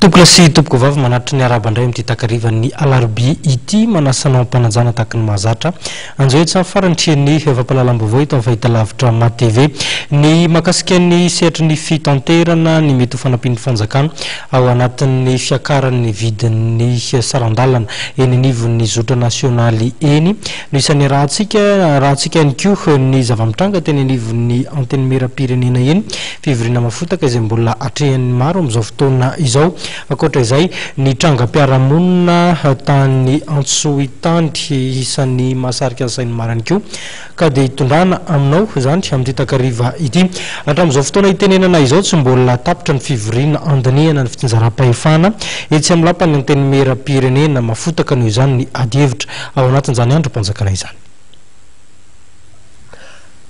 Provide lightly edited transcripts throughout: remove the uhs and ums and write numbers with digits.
Tuplasi tupko vavy manatitra ny arabandray amin'ity takarivan'ny alarobia ity manasanao ampanajana taky ny mahazatra anjao etsy amin'ny farany trian'ny evam-palalam-baovao eto amin'ny fahitalavitra MATV ny makasika ny sehatry ny fitanterana ny mety ho fanampin'ny fanjakana ao anatin'ny fiakaran'ny vidin'ny sarandalana eny anivon'ny zotra nasionaly eny no isan'ny rahantsika ihany koa ny zava-mitranga teny anivon'ny anteny mera-pirenena eny fivoriana mafotaka izay mbola atrehan'ny maro amin'izao fotoana izao. Akoatra izay ny trangam-piarahamonina tany Antsohitandy isan'ny mahasarika sainy marany koa ka dia hitondrana aminao izany amin'ity takariva ity hatramin'izao fotoana itenenana izao tsy mbola tapitra ny fivoriana andinihana ny fitsinjaram-pahefana etsy amin'ny lapan'ny anteny mera-pirenena mafotaka noho izany ny adievitra ao anatin'izany andro mpanjakana izany.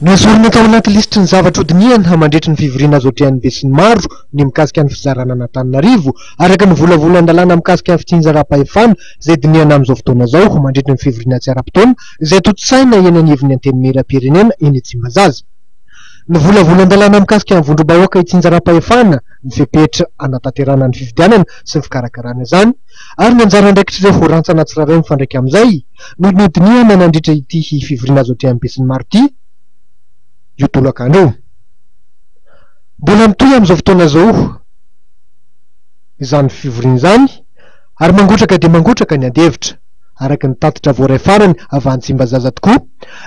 Nasorina tao anaty lisitry ny zavatra hodinihana hamandritra ny fivoriana azo ohatrehan'ny be sy ny maro ny mikasika ny fizarana an'Antananarivo araka ny volavolan-dalàna mikasika ny fitsinjaram-pahefana izay dinihana amin'izao fotoana izao mandritra ny fivoriana tsy ara-potoana izay totsaina eny anivon'ny anteny mera-pirenena eny Tsimbazaza. Ny volavolan-dalàna mikasika ny vondrom-bahoaka itsinjaram-pahefana ny fepetra anatanterana ny fifidianana sy ny fikarakarana izany ary ny anjara andraikitra ireo voarantsana tsirairay mifandraika amin'izay no nodinihana nandritra ity fivoriana azo ohatrehan'ny be sy ny maro ity io tolakandro io. Mbola mitohy amin'izao fotoana izao izany fivoriana izany ary mangotraka dia mangotraka ny andevitra araka ny tatitra voaray farany avy any Tsimbazaza tokoa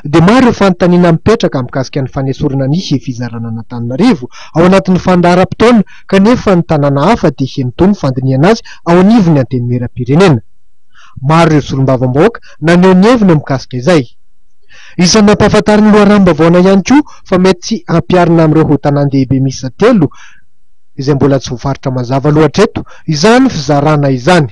dia maro ireo fanontaniana mipetraka mikasika ny fanesorana ny fizarana an'Antananarivo ao anatin'ny fandaharam-potoana kanefa ny tanàna hafa dia henotony fandinihana azy ao anivon'ny anteny mera-pirenena. Maro ireo solombavam-bahoaka naneho ny heviny mikasika izay. Isan'ny nampahafantariny loharam-bavaona ihany koa fa mety tsy hampiarina amin'ireo tanàn-dehibe miisa 3 izay mbola tsy voafaritra mazava loatra eto izany fizarana izany.